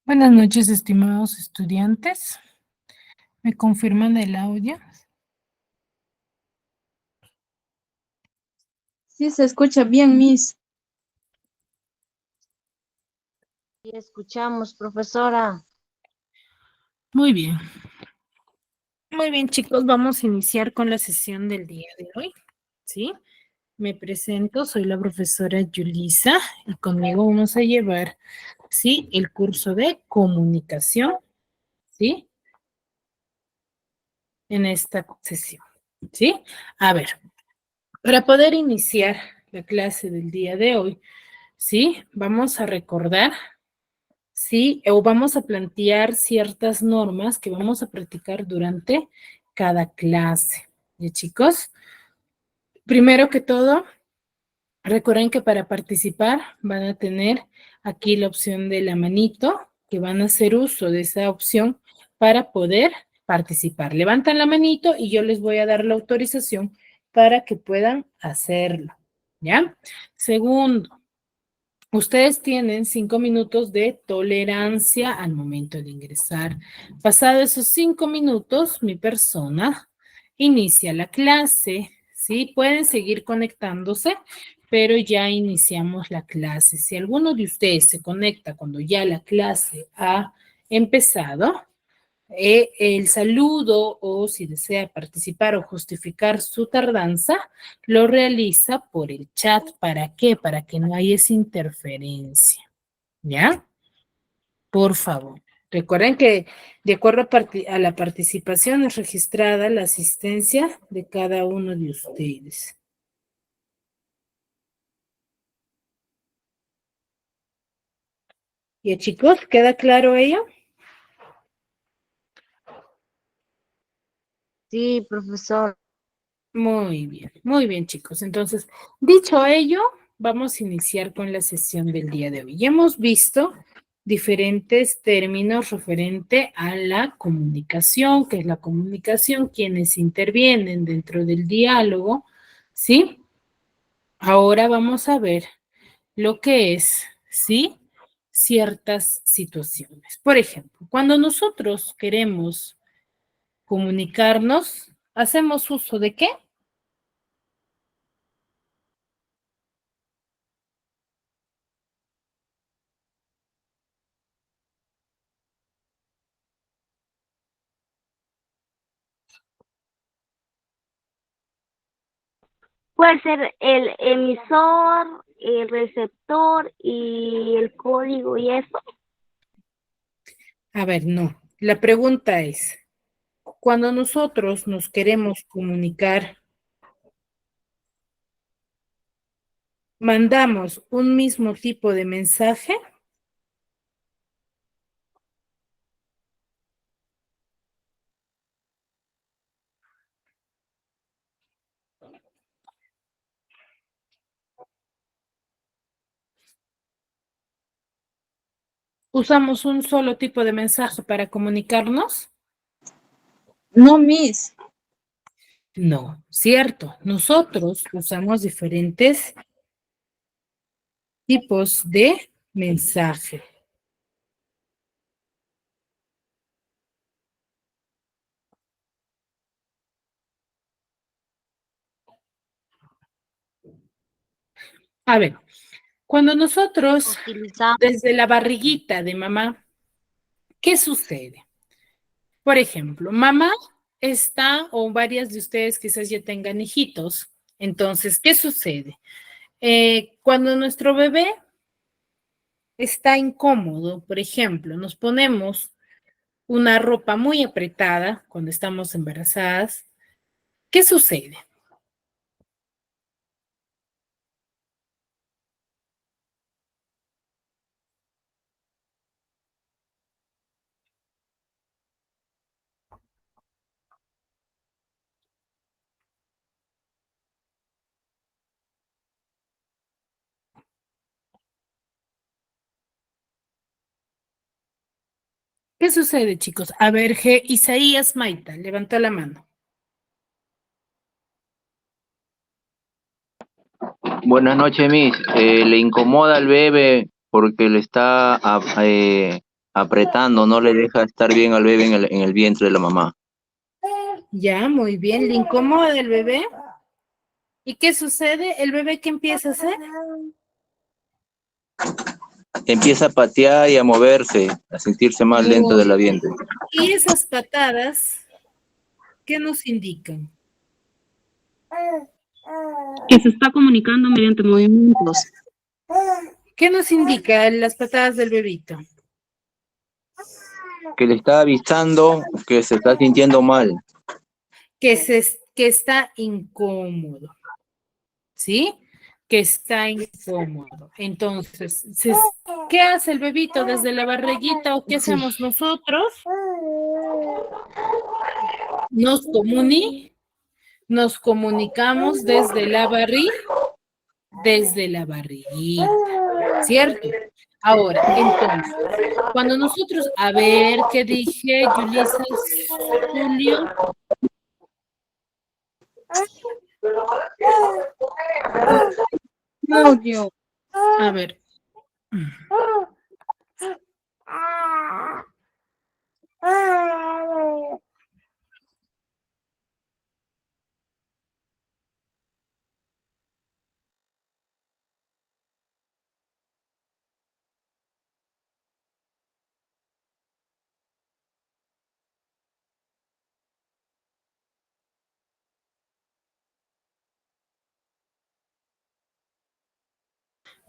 Buenas noches, estimados estudiantes. ¿Me confirman el audio? Sí, se escucha bien, Miss. Sí, escuchamos, profesora. Muy bien. Muy bien, chicos, vamos a iniciar con la sesión del día de hoy. ¿Sí? Me presento, soy la profesora Yulisa y conmigo vamos a llevar, ¿sí?, el curso de comunicación, ¿sí?, en esta sesión, ¿sí? A ver, para poder iniciar la clase del día de hoy, ¿sí?, vamos a recordar, ¿sí?, o vamos a plantear ciertas normas que vamos a practicar durante cada clase. ¿Ya, chicos? Primero que todo, recuerden que para participar van a tener aquí la opción de la manito, que van a hacer uso de esa opción para poder participar. Levantan la manito y yo les voy a dar la autorización para que puedan hacerlo. ¿Ya? Segundo, ustedes tienen 5 minutos de tolerancia al momento de ingresar. Pasado esos 5 minutos, mi persona inicia la clase, ¿sí? Pueden seguir conectándose, pero ya iniciamos la clase. Si alguno de ustedes se conecta cuando ya la clase ha empezado, el saludo o si desea participar o justificar su tardanza, lo realiza por el chat. ¿Para qué? Para que no haya esa interferencia. ¿Ya? Por favor. Recuerden que de acuerdo a la participación es registrada la asistencia de cada uno de ustedes. ¿Ya, chicos? ¿Queda claro ello? Sí, profesor. Muy bien, chicos. Entonces, dicho ello, vamos a iniciar con la sesión del día de hoy. Ya hemos visto diferentes términos referente a la comunicación, que es la comunicación, quienes intervienen dentro del diálogo, ¿sí? Ahora vamos a ver lo que es, ¿sí?, ciertas situaciones. Por ejemplo, cuando nosotros queremos comunicarnos, ¿hacemos uso de qué? Puede ser el emisor, el receptor y el código y eso. A ver, no. La pregunta es, cuando nosotros nos queremos comunicar, ¿mandamos un mismo tipo de mensaje? ¿Usamos un solo tipo de mensaje para comunicarnos? No, Miss. No, cierto. Nosotros usamos diferentes tipos de mensaje. A ver, cuando nosotros, Utilizamos. desde la barriguita de mamá, ¿qué sucede? Por ejemplo, mamá está, o varias de ustedes quizás ya tengan hijitos. Entonces, ¿qué sucede? Cuando nuestro bebé está incómodo, por ejemplo, nos ponemos una ropa muy apretada cuando estamos embarazadas, ¿qué sucede? ¿Qué sucede, chicos? A ver, Isaías Maita, levanta la mano. Buenas noches, Miss. Le incomoda al bebé porque le está apretando, no le deja estar bien al bebé en el vientre de la mamá. Ya, muy bien. ¿Le incomoda el bebé? ¿Y qué sucede? ¿El bebé qué empieza a hacer? Empieza a patear y a moverse, a sentirse más lento de Muy la bien. vientre. ¿Y esas patadas qué nos indican? Que se está comunicando mediante movimientos. ¿Qué nos indica las patadas del bebito? Que le está avisando que se está sintiendo mal. Que está incómodo, ¿sí? Que está incómodo. Entonces, ¿qué hace el bebito desde la barriguita o qué hacemos nosotros? Nos comunicamos desde la barriguita, ¿cierto? Ahora, entonces, cuando nosotros, a ver, ¿qué dije, Yulisa, Julio? Audio. A ver.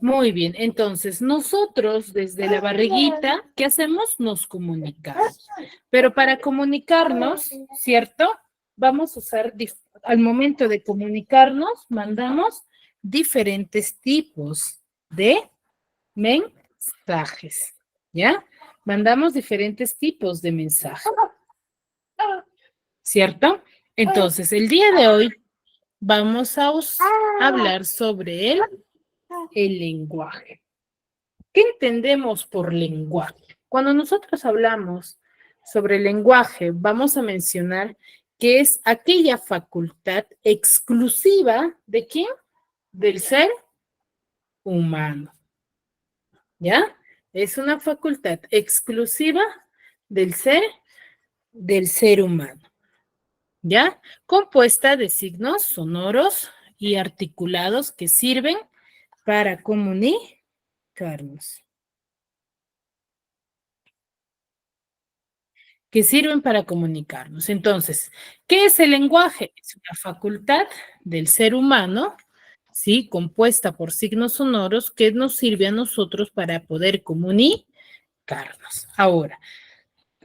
Muy bien, entonces nosotros desde la barriguita, ¿qué hacemos? Nos comunicamos. Pero para comunicarnos, ¿cierto? Vamos a usar, al momento de comunicarnos, mandamos diferentes tipos de mensajes, ¿ya? Mandamos diferentes tipos de mensajes, ¿cierto? Entonces, el día de hoy vamos a hablar sobre el lenguaje. ¿Qué entendemos por lenguaje? Cuando nosotros hablamos sobre lenguaje, vamos a mencionar que es aquella facultad exclusiva ¿de quién? Del ser humano. ¿Ya? Es una facultad exclusiva del ser humano. ¿Ya? Compuesta de signos sonoros y articulados que sirven para comunicarnos. Que sirven para comunicarnos. Entonces, ¿qué es el lenguaje? Es una facultad del ser humano, ¿sí? Compuesta por signos sonoros que nos sirve a nosotros para poder comunicarnos. Ahora,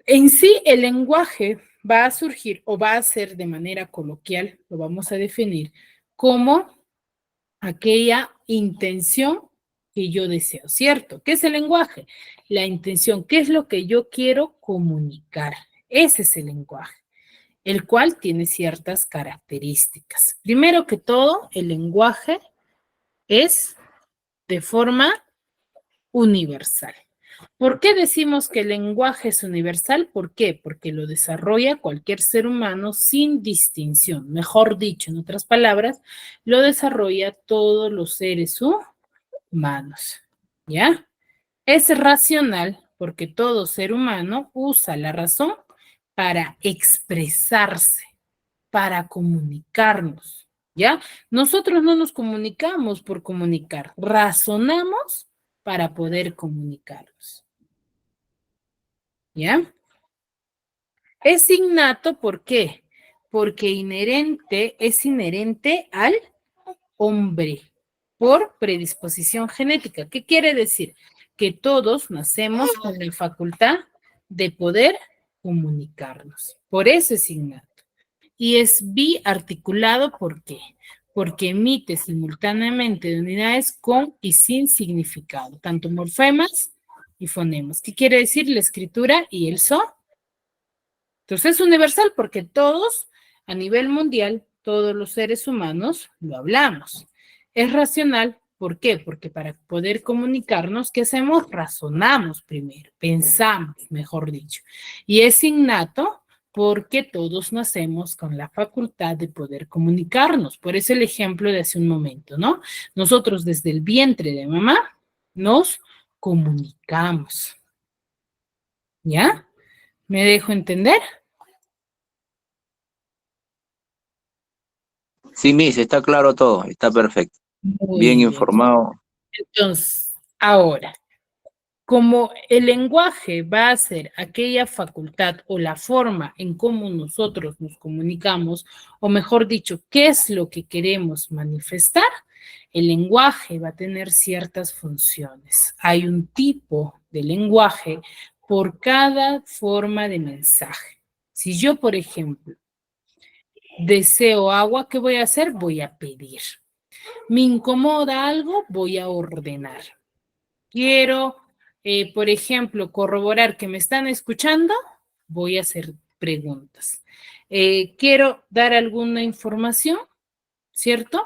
en sí el lenguaje va a surgir o va a ser de manera coloquial, lo vamos a definir como aquella intención que yo deseo, ¿cierto? ¿Qué es el lenguaje? La intención, ¿qué es lo que yo quiero comunicar? Ese es el lenguaje, el cual tiene ciertas características. Primero que todo, el lenguaje es de forma universal. ¿Por qué decimos que el lenguaje es universal? ¿Por qué? Porque lo desarrolla cualquier ser humano sin distinción. Mejor dicho, en otras palabras, lo desarrolla todos los seres humanos. ¿Ya? Es racional porque todo ser humano usa la razón para expresarse, para comunicarnos. ¿Ya? Nosotros no nos comunicamos por comunicar, razonamos para poder comunicarnos. ¿Ya? Es innato, ¿por qué? Porque es inherente al hombre por predisposición genética. ¿Qué quiere decir? Que todos nacemos con la facultad de poder comunicarnos. Por eso es innato. Y es biarticulado, ¿por qué? Porque emite simultáneamente unidades con y sin significado, tanto morfemas y fonemas. ¿Qué quiere decir la escritura y el son? Entonces es universal porque todos, a nivel mundial, todos los seres humanos lo hablamos. Es racional, ¿por qué? Porque para poder comunicarnos, ¿qué hacemos? Razonamos primero, pensamos, mejor dicho. Y es innato porque todos nacemos con la facultad de poder comunicarnos. Por eso el ejemplo de hace un momento, ¿no? Nosotros desde el vientre de mamá nos comunicamos. ¿Ya? ¿Me dejo entender? Sí, Miss, está claro todo, está perfecto. Bien Muy bien. informado. Entonces, ahora, como el lenguaje va a ser aquella facultad o la forma en cómo nosotros nos comunicamos, o mejor dicho, qué es lo que queremos manifestar, el lenguaje va a tener ciertas funciones. Hay un tipo de lenguaje por cada forma de mensaje. Si yo, por ejemplo, deseo agua, ¿qué voy a hacer? Voy a pedir. Me incomoda algo, voy a ordenar. Quiero, por ejemplo, corroborar que me están escuchando, voy a hacer preguntas. Quiero dar alguna información, ¿cierto?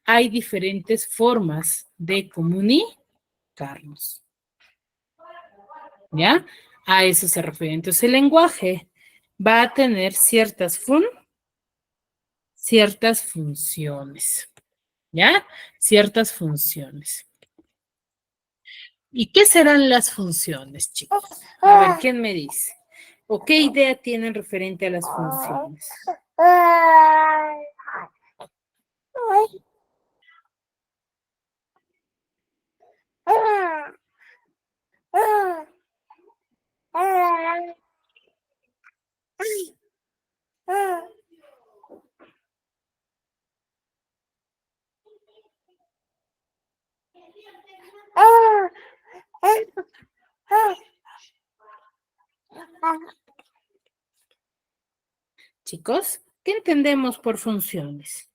Hay diferentes formas de comunicarnos, ¿ya? A eso se refiere. Entonces, el lenguaje va a tener ciertas funciones, ¿ya? Ciertas funciones. ¿Y qué serán las funciones, chicos? A ver, ¿quién me dice? ¿O qué idea tienen referente a las funciones? Chicos, ¿qué entendemos por funciones?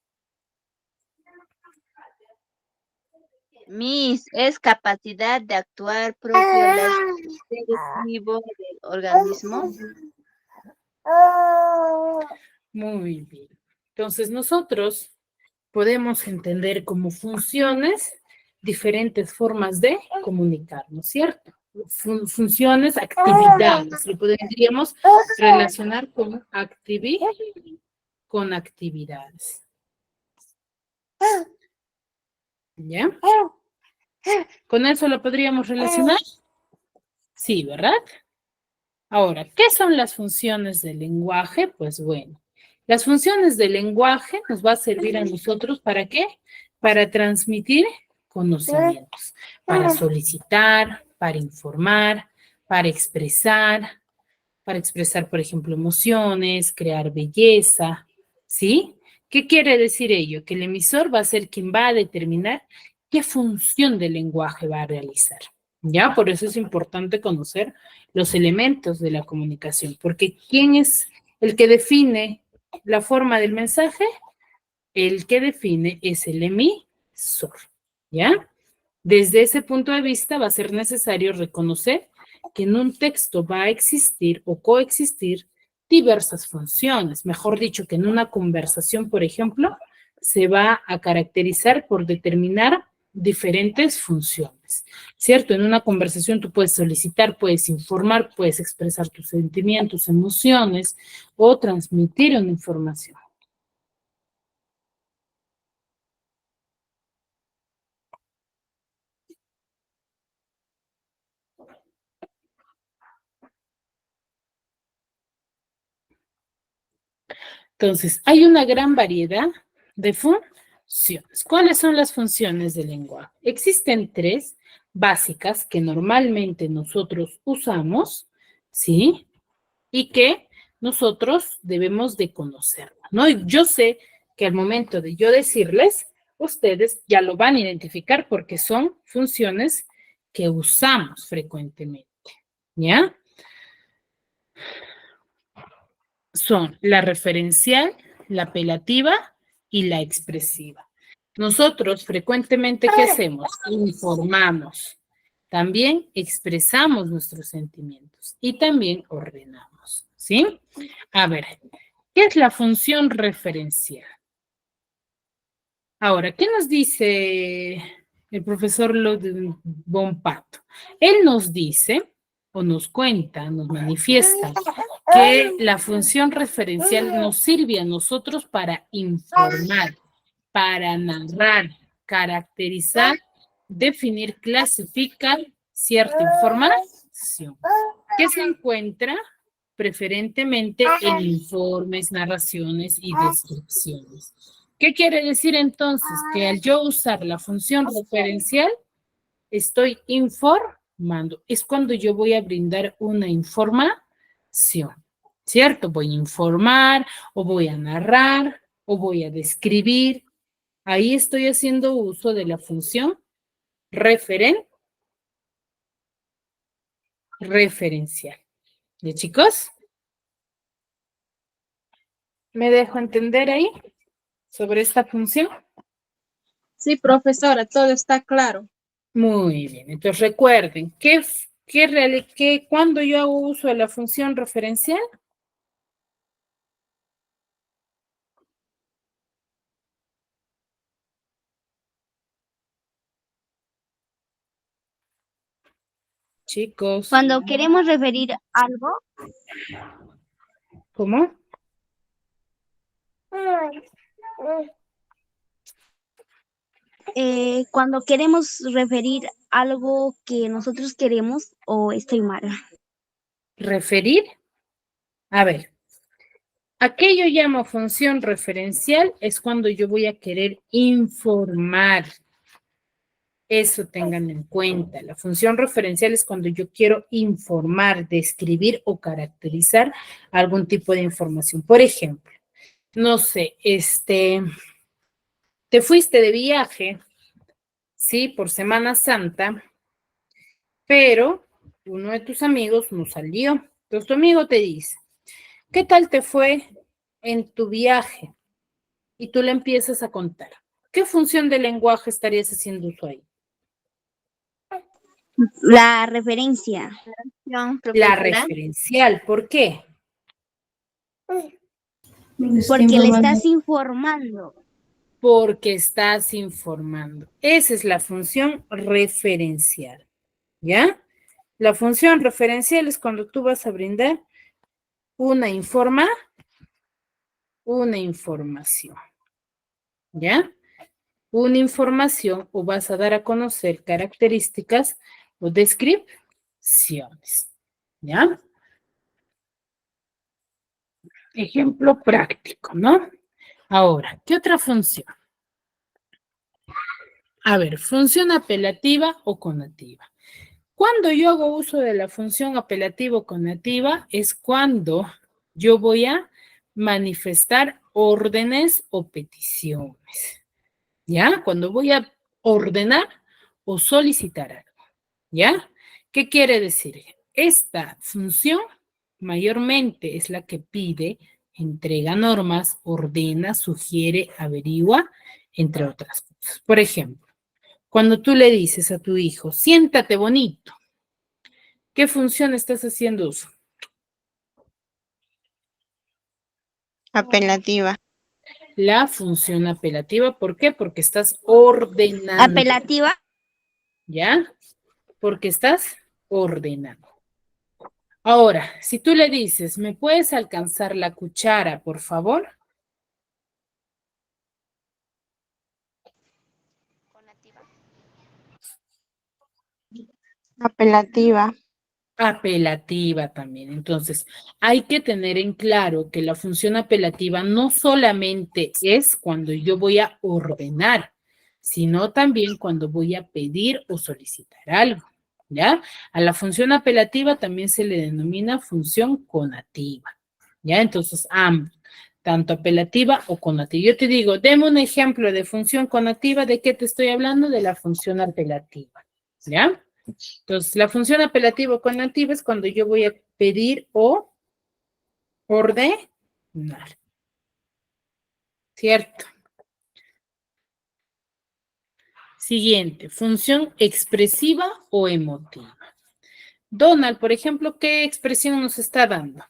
Miss, es capacidad de actuar propio de los seres vivos del organismo. Muy bien. Entonces, nosotros podemos entender como funciones diferentes formas de comunicarnos, ¿cierto? Funciones, actividades, lo podríamos relacionar con actividades. ¿Ya? ¿Con eso lo podríamos relacionar? Sí, ¿verdad? Ahora, ¿qué son las funciones del lenguaje? Pues bueno, las funciones del lenguaje nos va a servir a nosotros ¿para qué? Para transmitir conocimientos, para solicitar, para informar, para expresar, por ejemplo, emociones, crear belleza, ¿sí? ¿Qué quiere decir ello? Que el emisor va a ser quien va a determinar qué función del lenguaje va a realizar, ¿ya? Por eso es importante conocer los elementos de la comunicación, porque ¿quién es el que define la forma del mensaje? El que define es el emisor, ¿ya? Desde ese punto de vista va a ser necesario reconocer que en un texto va a existir o coexistir diversas funciones. Mejor dicho, que en una conversación, por ejemplo, se va a caracterizar por determinar diferentes funciones, ¿cierto? En una conversación tú puedes solicitar, puedes informar, puedes expresar tus sentimientos, emociones o transmitir una información. Entonces, hay una gran variedad de funciones. ¿Cuáles son las funciones del lenguaje? Existen tres básicas que normalmente nosotros usamos, ¿sí? Y que nosotros debemos de conocer, ¿no? Y yo sé que al momento de yo decirles, ustedes ya lo van a identificar porque son funciones que usamos frecuentemente, ¿ya? Son la referencial, la apelativa y la expresiva. Nosotros frecuentemente, ¿qué hacemos? Informamos. También expresamos nuestros sentimientos y también ordenamos, ¿sí? A ver, ¿qué es la función referencial? Ahora, ¿qué nos dice el profesor Bompato? Él nos dice o nos cuenta, nos manifiesta que la función referencial nos sirve a nosotros para informar, para narrar, caracterizar, definir, clasificar cierta información. que se encuentra preferentemente en informes, narraciones y descripciones. ¿Qué quiere decir entonces? Que al yo usar la función referencial, estoy informando. Es cuando yo voy a brindar una información, ¿cierto? Voy a informar, o voy a narrar, o voy a describir. Ahí estoy haciendo uso de la función referencial. ¿Ya, chicos? ¿Me dejo entender ahí sobre esta función? Sí, profesora, todo está claro. Muy bien. Entonces recuerden, cuando yo hago uso de la función referencial? Chicos. Cuando queremos referir algo, ¿Cómo? cuando queremos referir algo que nosotros queremos, o estoy mal. ¿Referir? A ver, ¿a qué yo llamo función referencial? Es cuando yo voy a querer informar. Eso tengan en cuenta. La función referencial es cuando yo quiero informar, describir o caracterizar algún tipo de información. Por ejemplo, no sé, te fuiste de viaje, ¿sí? Por Semana Santa, pero uno de tus amigos no salió. Entonces tu amigo te dice, ¿qué tal te fue en tu viaje? Y tú le empiezas a contar. ¿Qué función de lenguaje estarías haciendo uso ahí? La referencia. La Profesora. referencial. ¿Por qué? Porque le estás informando. Porque estás informando. Esa es la función referencial. ¿Ya? La función referencial es cuando tú vas a brindar una información. ¿Ya? Una información o vas a dar a conocer características o descripciones. ¿Ya? Ejemplo práctico, ¿no? Ahora, ¿qué otra función? A ver, función apelativa o conativa. Cuando yo hago uso de la función apelativa o conativa es cuando yo voy a manifestar órdenes o peticiones. ¿Ya? Cuando voy a ordenar o solicitar algo. ¿Ya? ¿Qué quiere decir? Esta función mayormente es la que pide, entrega normas, ordena, sugiere, averigua, entre otras cosas. Por ejemplo, cuando tú le dices a tu hijo, siéntate bonito, ¿qué función estás haciendo uso? Apelativa. La función apelativa, ¿por qué? Porque estás ordenando. Apelativa. ¿Ya? Porque estás ordenando. Ahora, si tú le dices, ¿me puedes alcanzar la cuchara, por favor? Apelativa. Apelativa también. Entonces, hay que tener en claro que la función apelativa no solamente es cuando yo voy a ordenar, sino también cuando voy a pedir o solicitar algo, ¿ya? A la función apelativa también se le denomina función conativa, ¿ya? Entonces, ambos, tanto apelativa o conativa. Yo te digo, deme un ejemplo de función conativa, ¿de qué te estoy hablando? De la función apelativa, ¿ya? Entonces, la función apelativa o conativa es cuando yo voy a pedir o ordenar. ¿Cierto? Siguiente, función expresiva o emotiva. Donald, por ejemplo, ¿qué expresión nos está dando?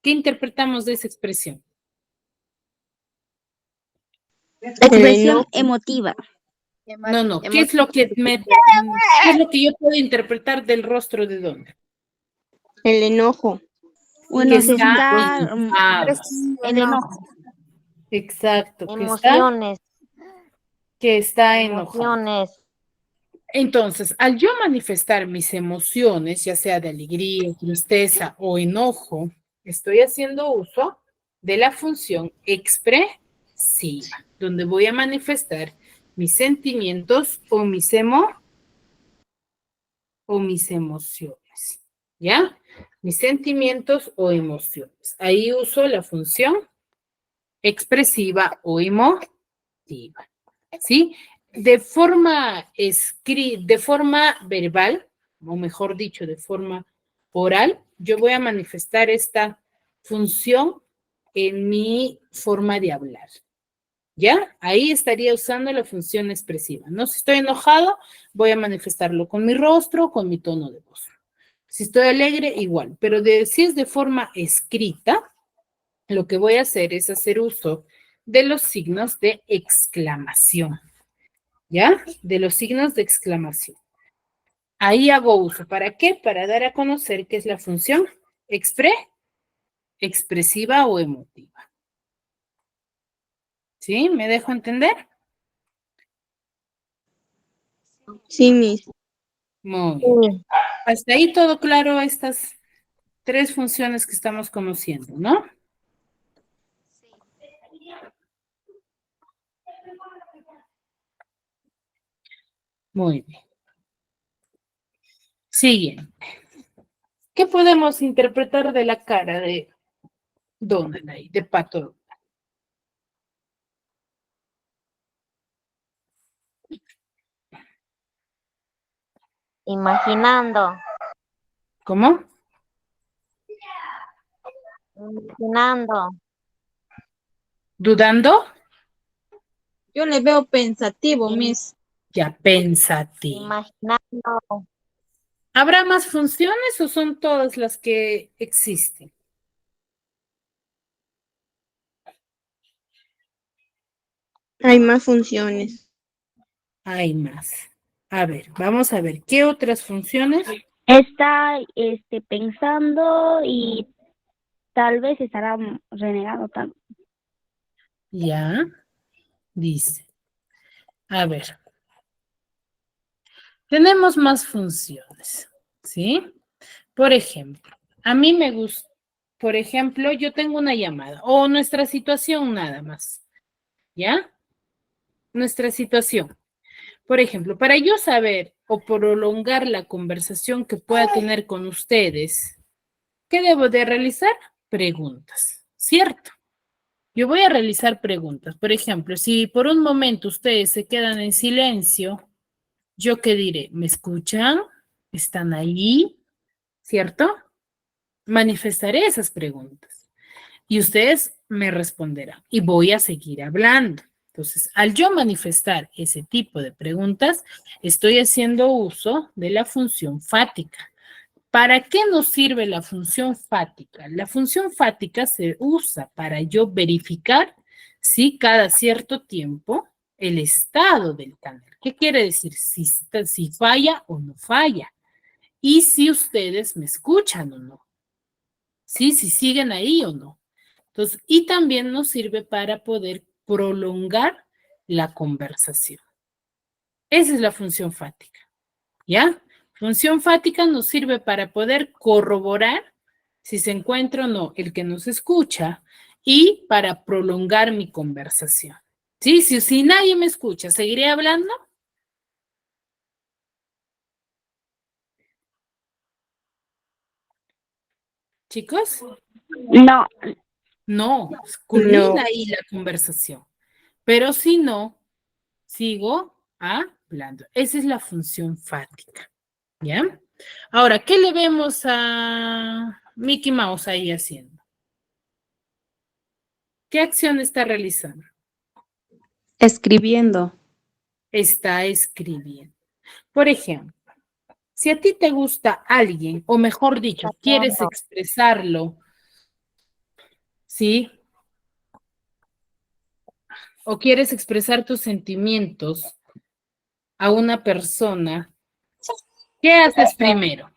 ¿Qué interpretamos de esa expresión? Expresión emotiva. No, ¿qué es lo que yo puedo interpretar del rostro de Donald? El enojo. Bueno, Que se está enojado. el enojo. Exacto, Emociones. que está enojado. Emociones. Entonces, al yo manifestar mis emociones, ya sea de alegría, tristeza o enojo, estoy haciendo uso de la función expresiva, donde voy a manifestar mis sentimientos o mis emociones, ¿ya? Mis sentimientos o emociones. Ahí uso la función expresiva o emotiva, ¿sí? De forma verbal, o mejor dicho, de forma oral, yo voy a manifestar esta función en mi forma de hablar. ¿Ya? Ahí estaría usando la función expresiva, ¿no? Si estoy enojado, voy a manifestarlo con mi rostro, con mi tono de voz. Si estoy alegre, igual. Pero si es de forma escrita, lo que voy a hacer es hacer uso de los signos de exclamación. ¿Ya? De los signos de exclamación. Ahí hago uso. ¿Para qué? Para dar a conocer qué es la función expresiva o emotiva. ¿Sí? ¿Me dejo entender? Sí, Miss. Muy bien. Hasta ahí todo claro, estas tres funciones que estamos conociendo, ¿no? Muy bien. Siguiente. ¿Qué podemos interpretar de la cara de Donald ahí, de Pato? Imaginando, ¿Cómo? imaginando. ¿Dudando? Yo le veo pensativo, Miss. Ya, pensativo. Imaginando. ¿Habrá más funciones o son todas las que existen? Hay más funciones. Hay más. A ver, vamos a ver, ¿qué otras funciones? Está pensando y tal vez estará renegando también. Ya, dice. A ver, tenemos más funciones, ¿sí? Por ejemplo, a mí me gusta, por ejemplo, yo tengo una llamada o nuestra situación nada más, ¿ya? Nuestra situación. Por ejemplo, para yo saber o prolongar la conversación que pueda tener con ustedes, ¿qué debo de realizar? Preguntas, ¿cierto? Yo voy a realizar preguntas. Por ejemplo, si por un momento ustedes se quedan en silencio, ¿yo qué diré? ¿Me escuchan? ¿Están ahí? ¿Cierto? Manifestaré esas preguntas y ustedes me responderán y voy a seguir hablando. Entonces, al yo manifestar ese tipo de preguntas, estoy haciendo uso de la función fática. ¿Para qué nos sirve la función fática? La función fática se usa para yo verificar si cada cierto tiempo el estado del canal. ¿Qué quiere decir? Si falla o no falla. Y si ustedes me escuchan o no. Sí, si siguen ahí o no. Entonces, y también nos sirve para poder prolongar la conversación. Esa es la función fática, ¿ya? Función fática nos sirve para poder corroborar si se encuentra o no el que nos escucha y para prolongar mi conversación. ¿Sí? Si nadie me escucha, ¿seguiré hablando? Chicos, No, no, No. culmina ahí la conversación. Pero si no, sigo hablando. Esa es la función fática. ¿Ya? Ahora, ¿qué le vemos a Mickey Mouse ahí haciendo? ¿Qué acción está realizando? Escribiendo. Está escribiendo. Por ejemplo, si a ti te gusta alguien, o mejor dicho, quieres Chateando. expresarlo, ¿sí? O quieres expresar tus sentimientos a una persona, ¿qué haces primero?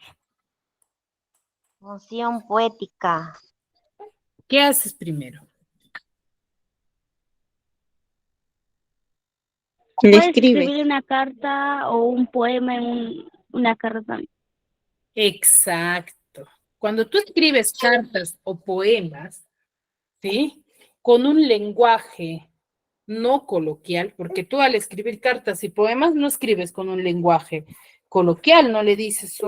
Función poética. ¿Qué haces primero? Le Puedes escribe. escribir una carta o un poema en una carta también. Exacto. Cuando tú escribes cartas o poemas, ¿sí? Con un lenguaje no coloquial, porque tú al escribir cartas y poemas no escribes con un lenguaje coloquial, no le dices,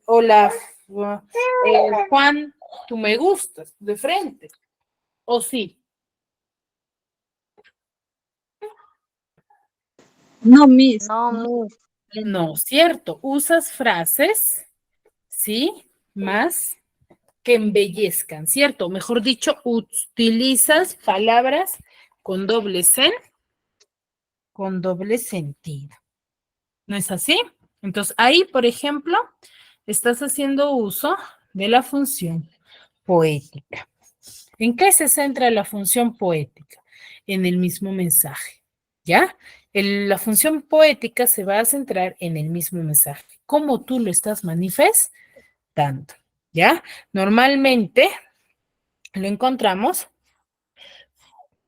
hola, Juan, tú me gustas, de frente, ¿o sí? No, Miss. No, Miss. No, cierto, usas frases, ¿sí? Más que embellezcan, ¿cierto? Mejor dicho, utilizas palabras con con doble sentido. ¿No es así? Entonces, ahí, por ejemplo, estás haciendo uso de la función poética. ¿En qué se centra la función poética? En el mismo mensaje, ¿ya? La función poética se va a centrar en el mismo mensaje, cómo tú lo estás manifestando, ¿ya? Normalmente lo encontramos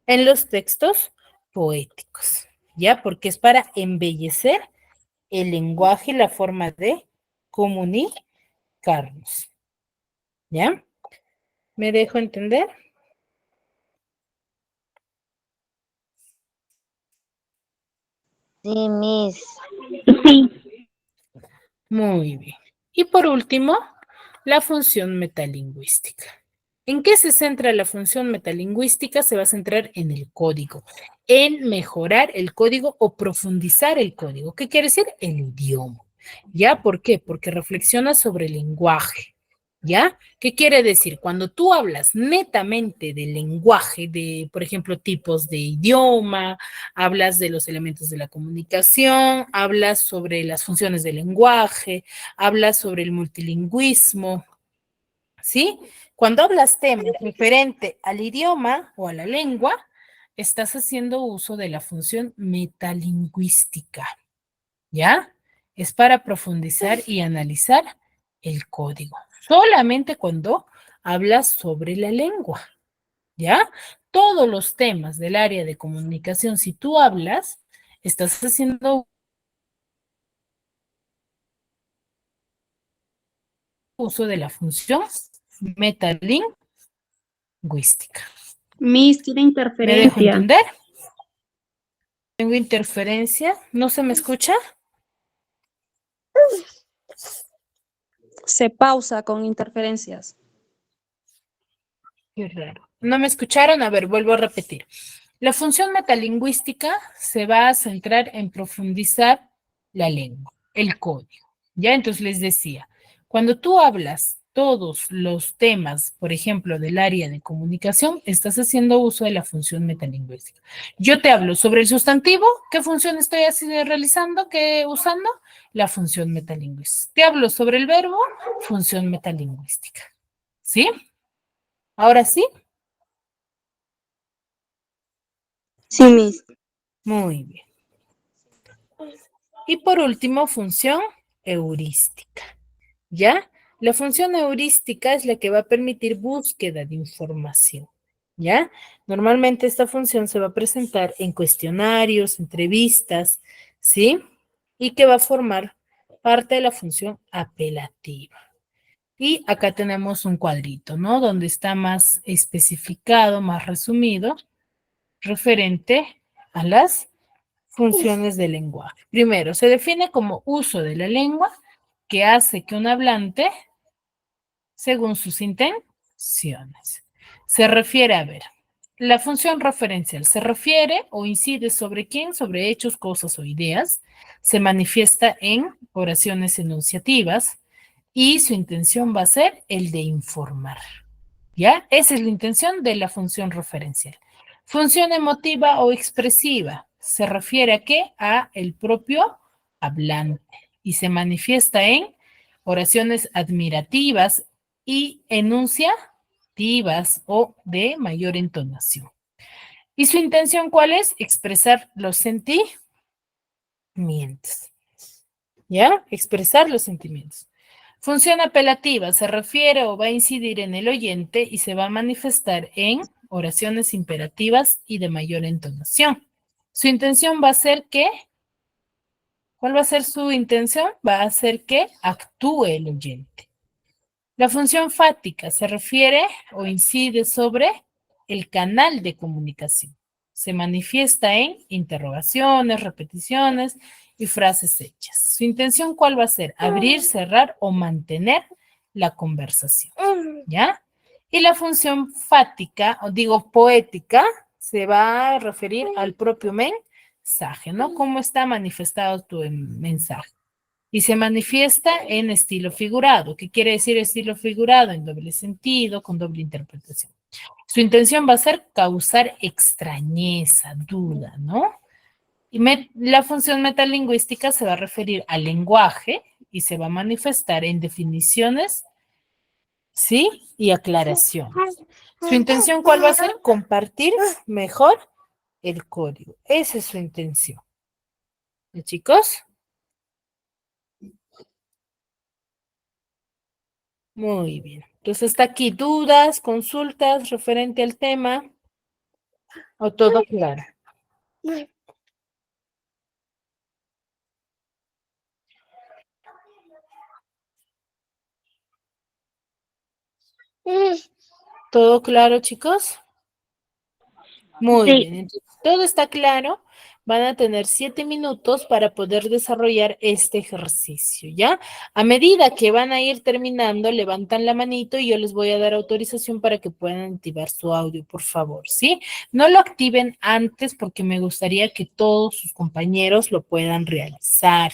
en los textos poéticos, ¿ya? Porque es para embellecer el lenguaje y la forma de comunicarnos, ¿ya? ¿Me dejo entender? Sí, Miss. Sí. Muy bien. Y por último, la función metalingüística. ¿En qué se centra la función metalingüística? Se va a centrar en el código, en mejorar el código o profundizar el código. ¿Qué quiere decir? El idioma. ¿Ya? ¿Por qué? Porque reflexiona sobre el lenguaje. ¿Ya? ¿Qué quiere decir? Cuando tú hablas netamente del lenguaje, de, por ejemplo, tipos de idioma, hablas de los elementos de la comunicación, hablas sobre las funciones del lenguaje, hablas sobre el multilingüismo, ¿sí? Cuando hablas temas referente al idioma o a la lengua, estás haciendo uso de la función metalingüística, ¿ya? Es para profundizar y analizar el código. Solamente cuando hablas sobre la lengua, ¿ya? Todos los temas del área de comunicación, si tú hablas, estás haciendo uso de la función metalingüística. Miss, tiene ¿Me dejo interferencia. entender? Tengo interferencia. ¿No se me escucha? Se pausa con interferencias. Qué raro. ¿No me escucharon? A ver, vuelvo a repetir. La función metalingüística se va a centrar en profundizar la lengua, el código. Ya, entonces les decía, cuando tú hablas todos los temas, por ejemplo, del área de comunicación, estás haciendo uso de la función metalingüística. Yo te hablo sobre el sustantivo, ¿qué función estoy realizando, qué usando? La función metalingüística. Te hablo sobre el verbo, función metalingüística. ¿Sí? Ahora sí. Sí, Miss. Muy bien. Y por último, función heurística. ¿Ya? La función heurística es la que va a permitir búsqueda de información. ¿Ya? Normalmente esta función se va a presentar en cuestionarios, entrevistas, ¿sí? Y que va a formar parte de la función apelativa. Y acá tenemos un cuadrito, ¿no? Donde está más especificado, más resumido, referente a las funciones del lenguaje. Primero, se define como uso de la lengua que hace que un hablante, según sus intenciones, se refiere a ver. La función referencial se refiere o incide sobre quién, sobre hechos, cosas o ideas, se manifiesta en oraciones enunciativas y su intención va a ser el de informar. ¿Ya? Esa es la intención de la función referencial. Función emotiva o expresiva. ¿Se refiere a qué? A el propio hablante y se manifiesta en oraciones admirativas y enunciativas o de mayor entonación. ¿Y su intención cuál es? Expresar los sentimientos. ¿Ya? Expresar los sentimientos. Función apelativa se refiere o va a incidir en el oyente y se va a manifestar en oraciones imperativas y de mayor entonación. Su intención va a ser que ¿Cuál va a ser su intención? Va a ser que actúe el oyente. La función fática se refiere o incide sobre el canal de comunicación. Se manifiesta en interrogaciones, repeticiones y frases hechas. ¿Su intención cuál va a ser? Abrir, cerrar o mantener la conversación. ¿Ya? Y la función fática, o digo poética, se va a referir al propio mensaje, ¿no? ¿Cómo está manifestado tu mensaje? Y se manifiesta en estilo figurado. ¿Qué quiere decir estilo figurado? En doble sentido, con doble interpretación. Su intención va a ser causar extrañeza, duda, ¿no? Y la función metalingüística se va a referir al lenguaje y se va a manifestar en definiciones, ¿sí? Y aclaraciones. Su intención, ¿cuál va a ser? Compartir mejor el código. Esa es su intención. ¿Y chicos? Muy bien. Entonces, ¿está aquí dudas, consultas referente al tema? ¿O todo claro? ¿Todo claro, chicos? Muy Sí. bien. Entonces, todo está claro. Van a tener 7 minutos para poder desarrollar este ejercicio, ¿ya? A medida que van a ir terminando, levantan la manito y yo les voy a dar autorización para que puedan activar su audio, por favor, ¿sí? No lo activen antes porque me gustaría que todos sus compañeros lo puedan realizar,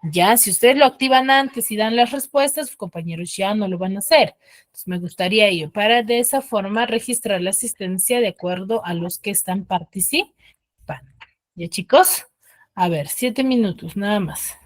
¿ya? Si ustedes lo activan antes y dan las respuestas, sus compañeros ya no lo van a hacer. Entonces, me gustaría yo para de esa forma registrar la asistencia de acuerdo a los que están participando. ¿Ya, chicos? A ver, 7 minutos, nada más.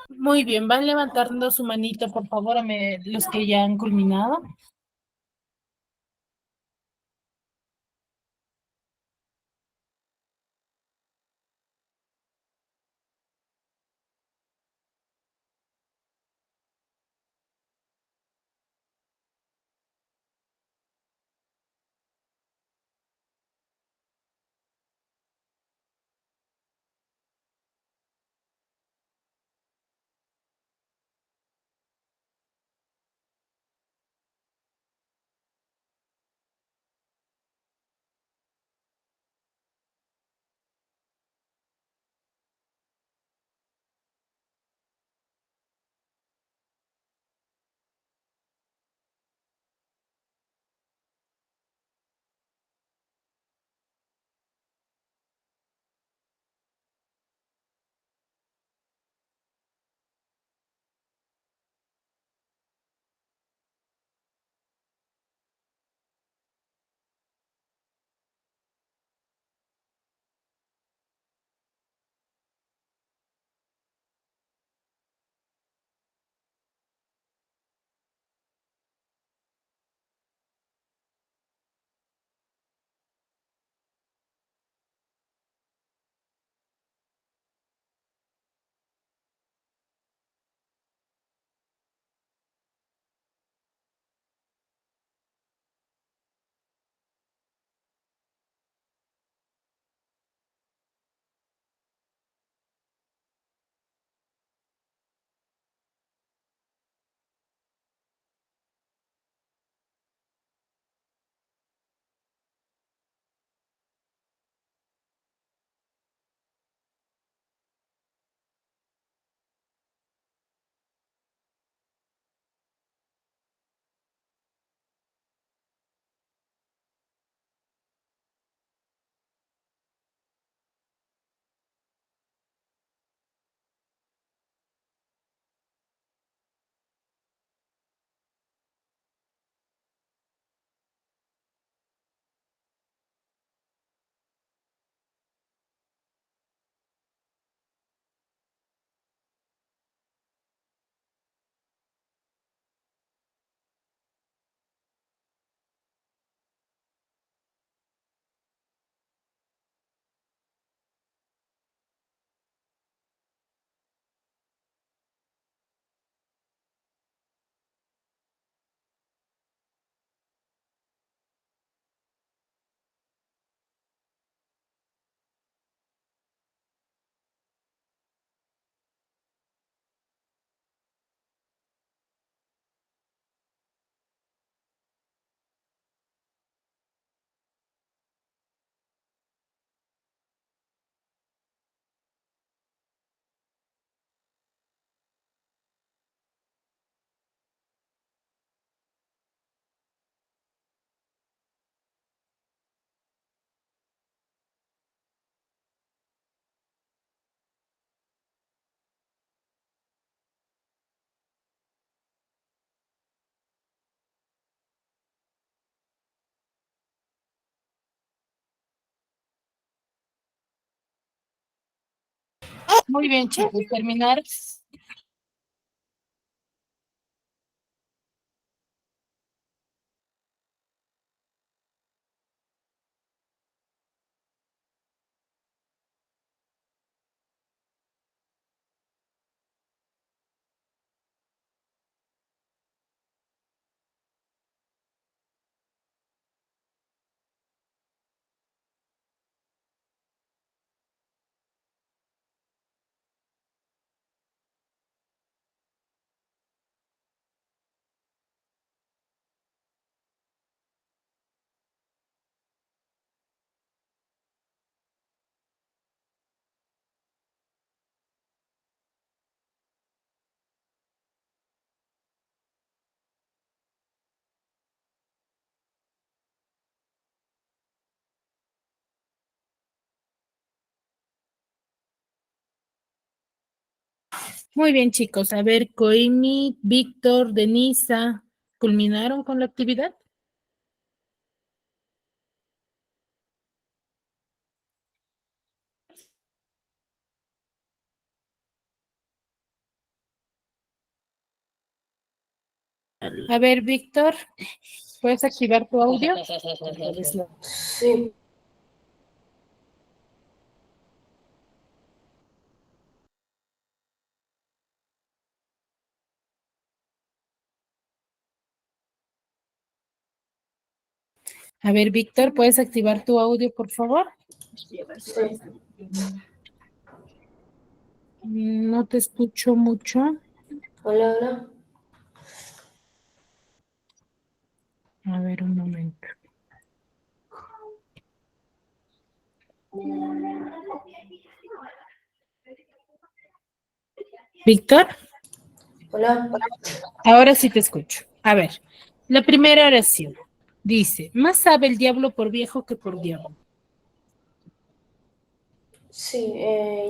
Muy bien, van levantando su manito, por favor, los que ya han culminado. Muy bien, chicos, terminar. Muy bien, chicos. A ver, Coimi, Víctor, Denisa, ¿culminaron con la actividad? A ver, Víctor, ¿puedes activar tu audio? Sí. A ver, Víctor, ¿puedes activar tu audio, por favor? Sí. No te escucho mucho. Hola, hola. A ver, un momento. Víctor, Hola. ahora sí te escucho. A ver, la primera oración dice, más sabe el diablo por viejo que por diablo. Sí,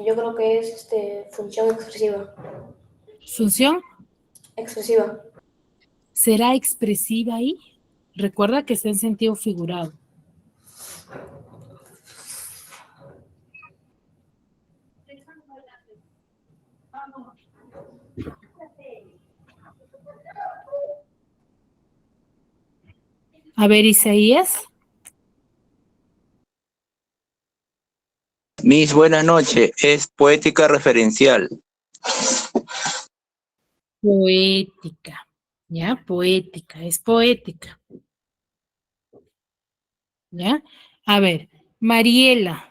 yo creo que es función expresiva. ¿Función? Expresiva. ¿Será expresiva ahí? Recuerda que está en sentido figurado. A ver, Isaías. Miss, buenas noches. Es poética referencial. Poética. ¿Ya? Poética, es poética. ¿Ya? A ver, Mariela.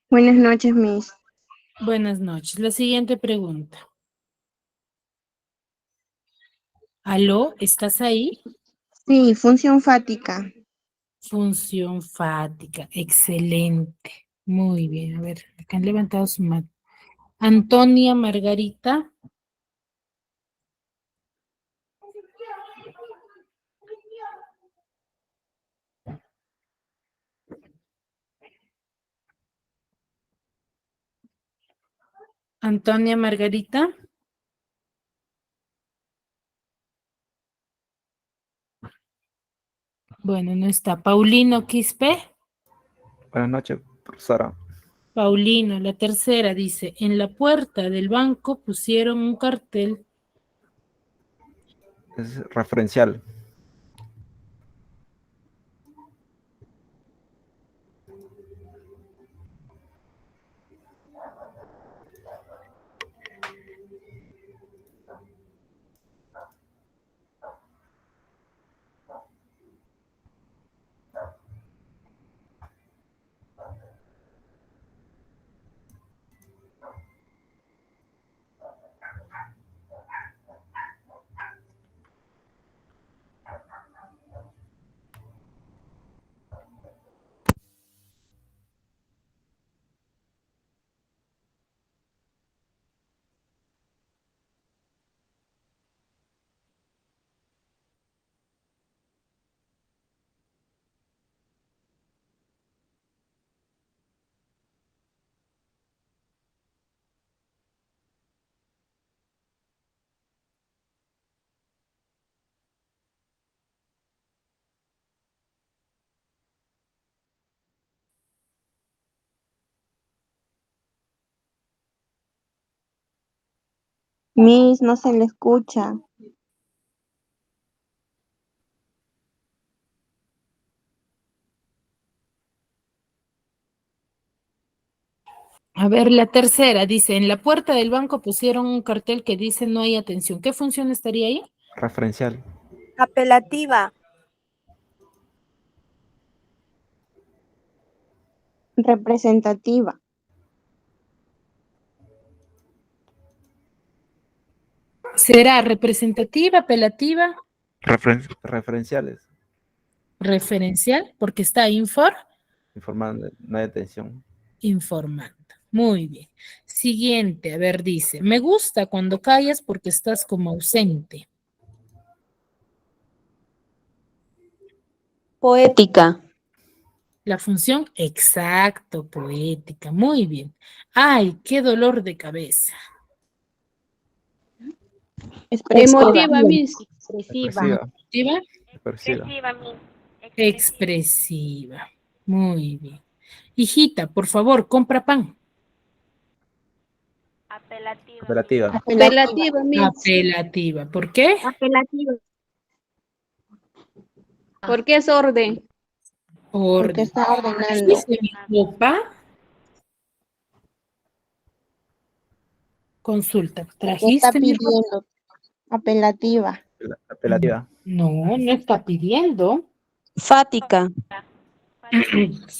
Buenas noches, Miss. Buenas noches. La siguiente pregunta. ¿Aló? ¿Estás ahí? Sí, función fática. Función fática. Excelente. Muy bien. A ver, acá han levantado su mano. Antonia Margarita. Antonia Margarita. Bueno, no está. Paulino Quispe. Buenas noches, profesora. Paulino, la tercera dice, en la puerta del banco pusieron un cartel. Es referencial. Miss, no se le escucha. A ver, la tercera dice, en la puerta del banco pusieron un cartel que dice no hay atención. ¿Qué función estaría ahí? Referencial. Apelativa. Representativa. ¿Será representativa, apelativa, Referenciales. referencial? Porque está Informando, no hay atención. informando. Muy bien. Siguiente, a ver, dice, me gusta cuando callas porque estás como ausente. Poética. La función, exacto, poética. Muy bien. Ay, qué dolor de cabeza. Emotiva, Miss. Expresiva. Expresiva. ¿Expresiva? Expresiva. Expresiva. Muy bien. Hijita, por favor, compra pan. Apelativa. Apelativa, Miss. Apelativa. ¿Por qué? Apelativa. Porque es orden. Porque Orden. está ordenando. ¿Trajiste mi ropa? Consulta. Porque está ¿Trajiste mi ropa? pidiendo. Apelativa. Apelativa. No, no está pidiendo. Fática.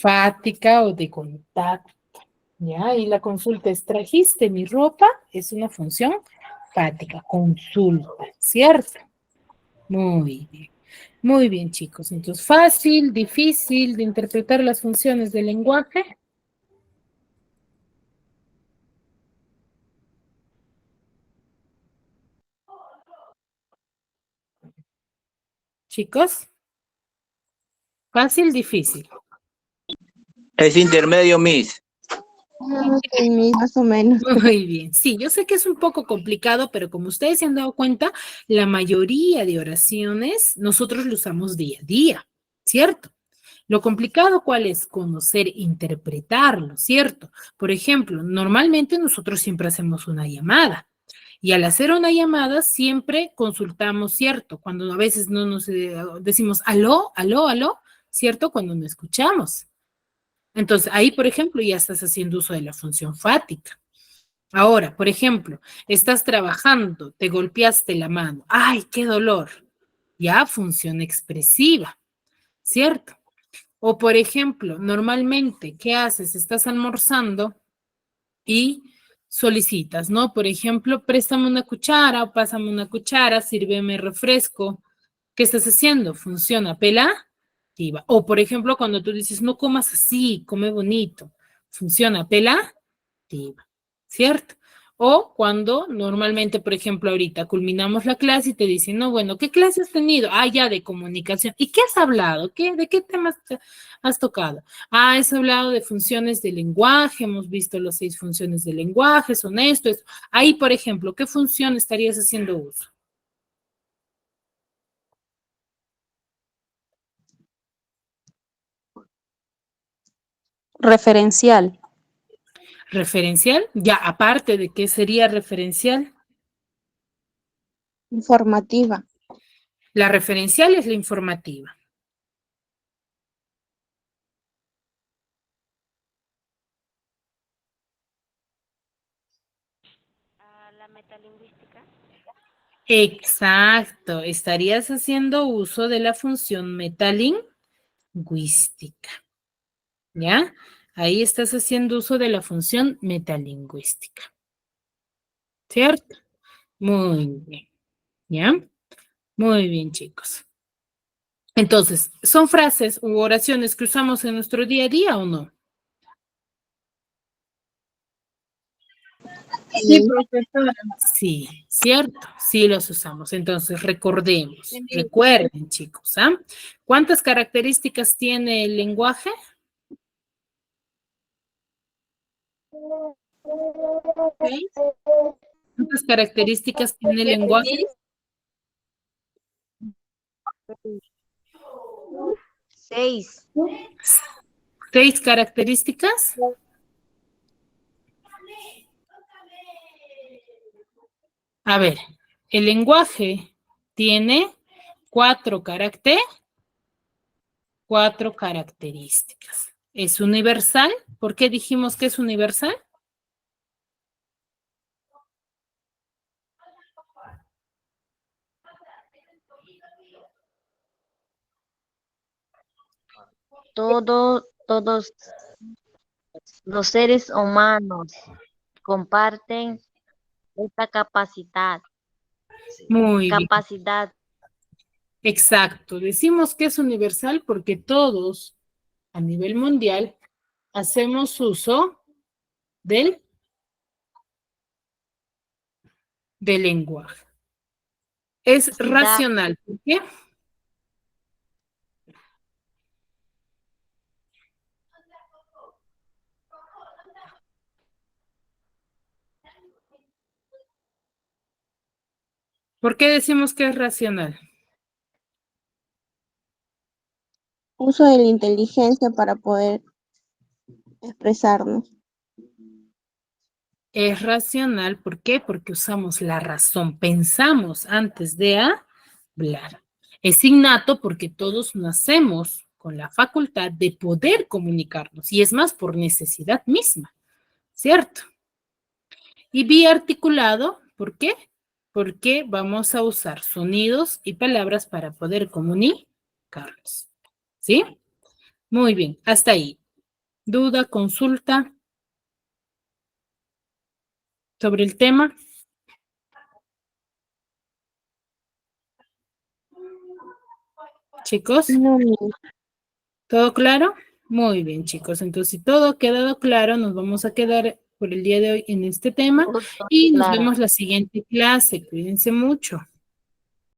Fática o de contacto. ¿Ya? Y la consulta es, ¿trajiste mi ropa? Es una función fática, consulta, ¿cierto? Muy bien, chicos. Entonces, fácil, difícil de interpretar las funciones del lenguaje. Chicos, fácil, difícil. Es intermedio, Miss. Sí, Miss, más o menos. Muy bien, sí, yo sé que es un poco complicado, pero como ustedes se han dado cuenta, la mayoría de oraciones nosotros lo usamos día a día, ¿cierto? Lo complicado, ¿cuál es? Conocer, interpretarlo, ¿cierto? Por ejemplo, normalmente nosotros siempre hacemos una llamada y al hacer una llamada siempre consultamos, ¿cierto? Cuando a veces no nos decimos aló, aló, aló, ¿cierto? Cuando no escuchamos. Entonces, ahí, por ejemplo, ya estás haciendo uso de la función fática. Ahora, por ejemplo, estás trabajando, te golpeaste la mano. ¡Ay, qué dolor! Ya, función expresiva, ¿cierto? O, por ejemplo, normalmente, ¿qué haces? Estás almorzando y solicitas, ¿no? Por ejemplo, préstame una cuchara o pásame una cuchara, sírveme refresco. ¿Qué estás haciendo? Función apelativa. O, por ejemplo, cuando tú dices, no comas así, come bonito. Función apelativa, ¿cierto? O cuando normalmente, por ejemplo, ahorita culminamos la clase y te dicen, no, bueno, ¿qué clase has tenido? Ah, ya, de comunicación. ¿Y qué has hablado? ¿De qué temas has tocado? Ah, has hablado de funciones de lenguaje, hemos visto las 6 funciones de lenguaje, son esto, esto. Ahí, por ejemplo, ¿qué función estarías haciendo uso? Referencial. Referencial, ya, aparte de qué sería referencial. Informativa. La referencial es la informativa. La metalingüística. Exacto, estarías haciendo uso de la función metalingüística, ¿ya? Ahí estás haciendo uso de la función metalingüística, ¿cierto? Muy bien, ¿ya? Muy bien, chicos. Entonces, ¿son frases u oraciones que usamos en nuestro día a día o no? Sí, profesora. Sí, ¿cierto? Sí los usamos. Entonces, recordemos, recuerden, chicos, ¿ah? ¿Cuántas características tiene el lenguaje? ¿Cuántas características tiene el lenguaje? 6. 6 características. A ver, el lenguaje tiene 4 características. ¿Es universal? ¿Por qué dijimos que es universal? Todos los seres humanos comparten esta capacidad. Muy bien, Capacidad. exacto. Decimos que es universal porque todos a nivel mundial hacemos uso del lenguaje. Es racional. ¿Por qué? ¿Por qué decimos que es racional? Uso de la inteligencia para poder expresarnos. Es racional, ¿por qué? Porque usamos la razón, pensamos antes de hablar. Es innato porque todos nacemos con la facultad de poder comunicarnos y es más por necesidad misma, ¿cierto? Y biarticulado, ¿por qué? Porque vamos a usar sonidos y palabras para poder comunicarnos, ¿sí? Muy bien, hasta ahí. ¿Duda, consulta sobre el tema? Chicos, No, Miss. ¿todo claro? Muy bien, chicos. Entonces, si todo ha quedado claro, nos vamos a quedar por el día de hoy en este tema y nos vemos la siguiente clase. Cuídense mucho.